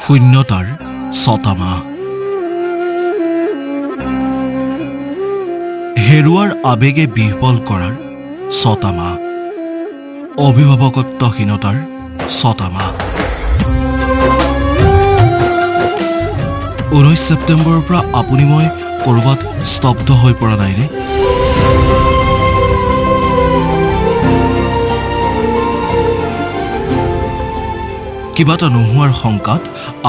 শূন্যতাৰ ৬টা মাহ হেৰুৱাৰ আবেগে বিহ্বল কৰাৰ ৬টা মাহ অভিভাৱকত্বহীনতাৰ ৬টা মাহ ১৯ ছেপ্টেম্বৰৰ পৰা আপুনি মই ক'ৰবাত স্তব্ধ হৈ পৰা নাইনে? কিবা এটা নোহোৱাৰ শংকাত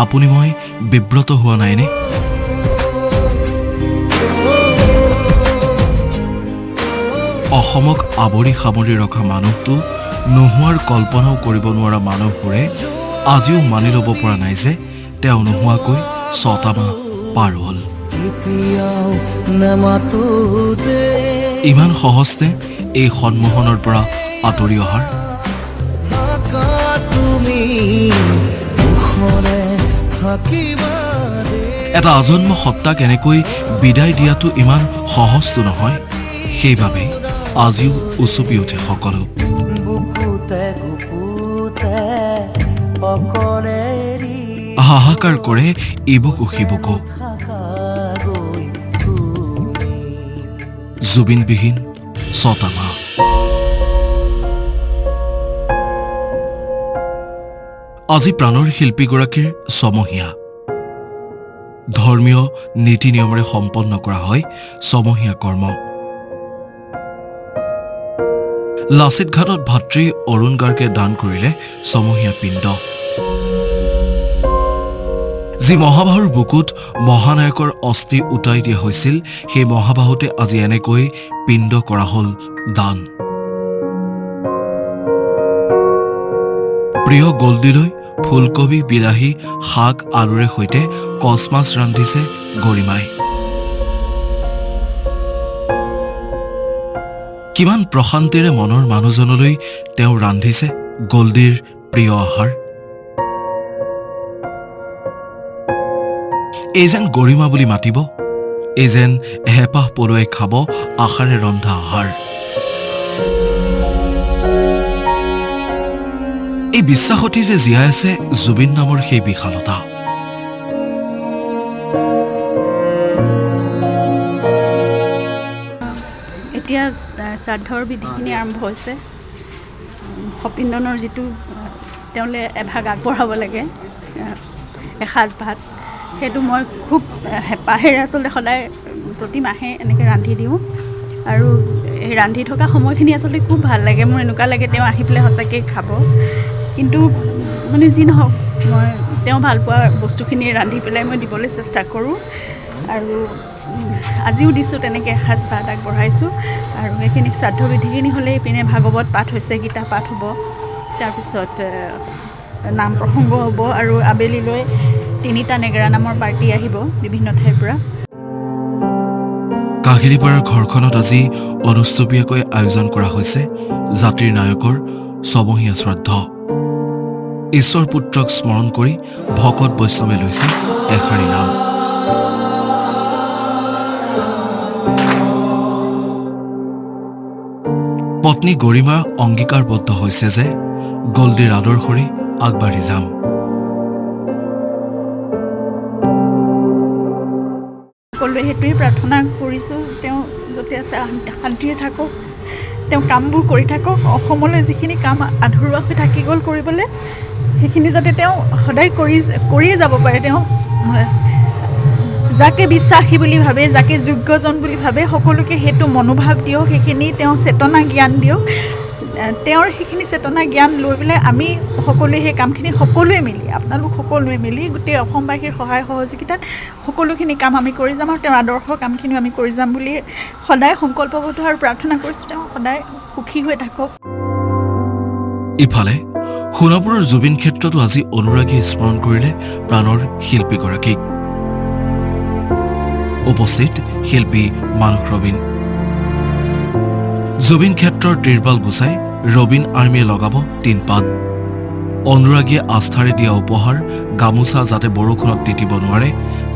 আপুনি মই বিব্ৰত হোৱা নাইনে? অসমক আৱৰি সামৰি ৰখা মানুহটো নোহোৱাৰ কল্পনাও কৰিব নোৱাৰা মানুহবোৰে আজিও মানি ল'ব পৰা নাই যে তেওঁ নোহোৱাকৈ ৬টা মাহ পাৰ হ'ল। ইমান সহজতে এই সন্মোহনৰ পৰা আঁতৰি অহাৰ এটা আজন্ম সত্তাক এনেকৈ বিদায় দিয়াটো ইমান সহজটো নহয়। সেইবাবে আজিও উচুপি উঠে সকলো। হাহাকাৰ কৰে ইবুকু সিবুকু। জুবিনবিহীন ৬টা মাহ। আজি প্ৰাণৰ শিল্পীগৰাকীৰ ছমহীয়া। ধৰ্মীয় নীতি নিয়মেৰে সম্পন্ন কৰা হয় ছমহীয়া কৰ্ম। লাচিত ঘাটত ভাতৃ অৰুণ গাৰ্গে দান কৰিলে ছমহীয়া পিণ্ড। যি মহাবাহুৰ বুকুত মহানায়কৰ অস্থি উটাই দিয়া হৈছিল, সেই মহাবাহুতে আজি এনেকৈ পিণ্ড কৰা হ'ল দান। প্ৰিয় গল্ডিলৈ ফুলকবি, বিলাহী, শাক, আলুৰে সৈতে কচ মাছ ৰান্ধিছে গৰিমাই। কিমান প্ৰশান্তিৰে মনৰ মানুহজনলৈ তেওঁ ৰান্ধিছে গল্ডিৰ প্ৰিয় আহাৰ। এই যেন গৰিমা বুলি মাতিব, এই যেন হেঁপাহ পলুৱাই খাব আশাৰে ৰন্ধা আহাৰ। এই বিশ্বাসতেই যে জীয়াই আছে জুবিন নামৰ সেই বিশালতা। এতিয়া শ্ৰাদ্ধৰ বিধিখিনি আৰম্ভ হৈছে। সপিন্দনৰ যিটো তেওঁলৈ এভাগ আগবঢ়াব লাগে এসাঁজ ভাত, সেইটো মই খুব হেঁপাহেৰে আচলতে সদায় প্ৰতি মাহে এনেকৈ ৰান্ধি দিওঁ। আৰু এই ৰান্ধি থকা সময়খিনি আচলতে খুব ভাল লাগে। মোৰ এনেকুৱা লাগে তেওঁ আহি পেলাই সঁচাকৈ খাব। কিন্তু মানে যি নহওক, মই তেওঁ ভাল পোৱা বস্তুখিনি ৰান্ধি পেলাই মই দিবলৈ চেষ্টা কৰোঁ। আৰু আজিও দিছোঁ, তেনেকৈ এসাঁজ ভাত আগবঢ়াইছোঁ। আৰু সেইখিনি শ্ৰাদ্ধ বিধিখিনি হ'লে ইপিনে ভাগৱত পাঠ হৈছে, গীতা পাঠ হ'ব, তাৰপিছত নাম প্ৰসংগ হ'ব। আৰু আবেলিলৈ 3টা নেগেৰা নামৰ পাৰ্টি আহিব বিভিন্ন ঠাইৰ পৰা। কাহিলীপাৰাৰ ঘৰখনত আজি অনুষ্টুপীয়াকৈ আয়োজন কৰা হৈছে জাতিৰ নায়কৰ ছমহীয়া শ্ৰাদ্ধ। ঈশ্বৰ পুত্ৰক স্মৰণ কৰি ভকত বৈষ্ণৱে লৈছে এষাৰি নাম। পত্নী গৰিমা অংগীকাৰবদ্ধ হৈছে যে গল্ডিৰ আদৰ্শৰে আগবাঢ়ি যাম। সকলোৱে সেইটোৱেই প্ৰাৰ্থনা কৰিছোঁ, তেওঁ য'তে আছে শান্তিৰে থাকক, তেওঁ কামবোৰ কৰি থাকক। অসমলৈ যিখিনি কাম আধৰুৱা হৈ থাকি গ'ল কৰিবলৈ, সেইখিনি যাতে তেওঁ সদায় কৰিয়ে যাব পাৰে। তেওঁ যাকে বিশ্বাসী বুলি ভাবে, যাকে যোগ্যজন বুলি ভাবে, সকলোকে সেইটো মনোভাৱ দিয়ক, সেইখিনি তেওঁ চেতনা জ্ঞান দিয়ক। তেওঁৰ সেইখিনি চেতনা জ্ঞান লৈ পেলাই আমি সকলোৱে সেই কামখিনি সকলোৱে মিলি, আপোনালোক সকলোৱে মিলি গোটেই অসমবাসীৰ সহায় সহযোগিতাত সকলোখিনি কাম আমি কৰি যাম। আৰু তেওঁৰ আদৰ্শৰ কামখিনিও আমি কৰি যাম বুলি সদায় সংকল্পবদ্ধ আৰু প্ৰাৰ্থনা কৰিছোঁ। তেওঁ সদায় সুখী হৈ থাকক। ইফালে সোণাপুৰৰ জুবিন ক্ষেত্ৰতো আজি অনুৰাগীয়ে স্মৰণ কৰিলে প্ৰাণৰ শিল্পীগৰাকীক। উপস্থিত শিল্পী মানস ৰবীন। জুবিন ক্ষেত্ৰৰ তিৰপাল গুচাই ৰবীন আৰ্মীয়ে লগাব 3 পাত। অনুৰাগীয়ে আস্থাৰে দিয়া উপহাৰ গামোচা যাতে বৰষুণত তিতিব নোৱাৰে,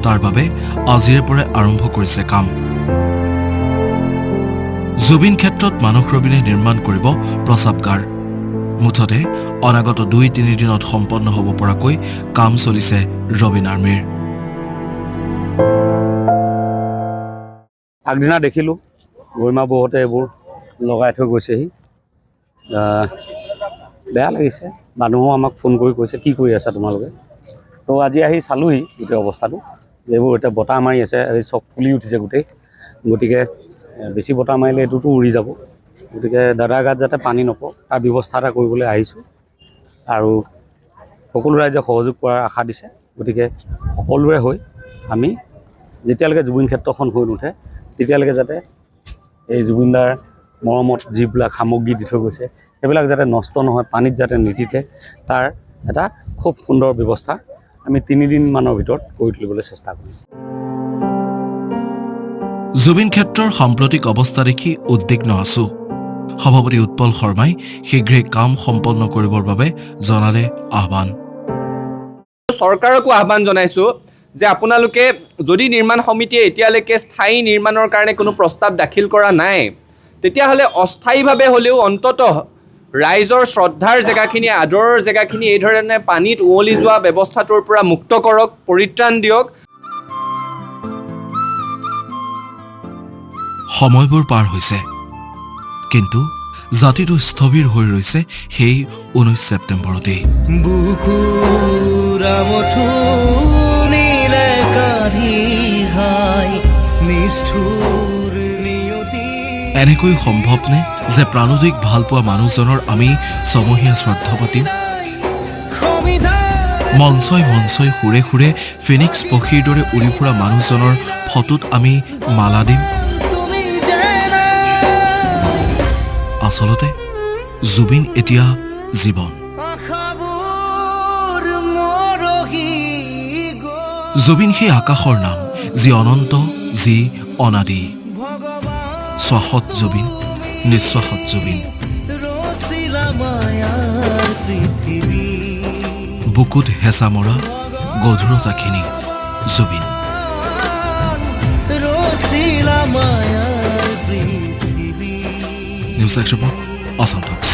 তাৰ বাবে আজিৰে পৰাই আৰম্ভ কৰিছে কাম। জুবিন ক্ষেত্ৰত মানস ৰবীনে নিৰ্মাণ কৰিব প্ৰস্ৰাৱগাৰ। মুঠতে অনাগত 2-3 দিনত সম্পন্ন হ'ব পৰাকৈ কাম চলিছে ৰবিন আৰ্মিৰ। আগদিনা দেখিলোঁ গৰিমা বৌহঁতে এইবোৰ লগাই থৈ গৈছেহি। বেয়া লাগিছে। মানুহো আমাক ফোন কৰি কৈছে কি কৰি আছা তোমালোকে। তো আজি আহি চালোহি গোটেই অৱস্থাটো, এইবোৰ এতিয়া বতাহ মাৰি আছে, এই চব ফুলি উঠিছে গোটেই। গতিকে বেছি বতাহ মাৰিলে এইটোতো উৰি যাব। গতিকে দাদাৰ গাত যাতে পানী নপৰক তাৰ ব্যৱস্থা এটা কৰিবলৈ আহিছোঁ। আৰু সকলো ৰাইজে সহযোগ কৰাৰ আশা দিছে। গতিকে সকলোৰে হৈ আমি যেতিয়ালৈকে জুবিন ক্ষেত্ৰখন হৈ নুঠে তেতিয়ালৈকে যাতে এই জুবিনদাৰ মৰমত যিবিলাক সামগ্ৰী দি থৈ গৈছে সেইবিলাক যাতে নষ্ট নহয়, পানীত যাতে নিতিতে, তাৰ এটা খুব সুন্দৰ ব্যৱস্থা আমি 3 দিনমানৰ ভিতৰত কৰি তুলিবলৈ চেষ্টা কৰিম। জুবিন ক্ষেত্ৰৰ সাম্প্ৰতিক অৱস্থা দেখি উদ্বিগ্ন আছো। সভাপতি উৎপল শৰ্মাই শীঘ্ৰে কাম সম্পন্ন কৰিবৰ বাবে জনালে আহ্বান। চৰকাৰকো আহ্বান জনাইছোঁ যে আপোনালোকে যদি নিৰ্মাণ সমিতিয়ে এতিয়ালৈকে স্থায়ী নিৰ্মাণৰ কাৰণে কোনো প্ৰস্তাৱ দাখিল কৰা নাই, তেতিয়াহ'লে অস্থায়ীভাৱে হ'লেও অন্ততঃ ৰাইজৰ শ্ৰদ্ধাৰ জেগাখিনি, আদৰৰ জেগাখিনি এই ধৰণে পানীত উৱলি যোৱা ব্যৱস্থাটোৰ পৰা মুক্ত কৰক, পৰিত্ৰাণ দিয়ক। সময়বোৰ পাৰ হৈছে, কিন্তু জাতিটো স্থবিৰ হৈ ৰৈছে সেই 19 ছেপ্টেম্বৰতেই। এনেকৈ সম্ভৱনে যে প্ৰাণোদিক ভালপোৱা মানুহজনৰ আমি ছমহীয়া শ্ৰাদ্ধ পাতিম? মঞ্চই মঞ্চই সুৰে সুৰে ফিনিক্স পক্ষীৰ দৰে উৰি ফুৰা মানুহজনৰ ফটোত আমি মালা দিম? আচলতে জুবিন এতিয়া জীৱন। জুবিন সেই আকাশৰ নাম যি অনন্ত, যি অনাদি। শ্বাসত জুবিন, নিশ্বাসত জুবিন, বুকুত হেঁচা মৰা গধুৰতাখিনি জুবিন। নিউজ এক্সপ্ৰেছ, অসম টক্স।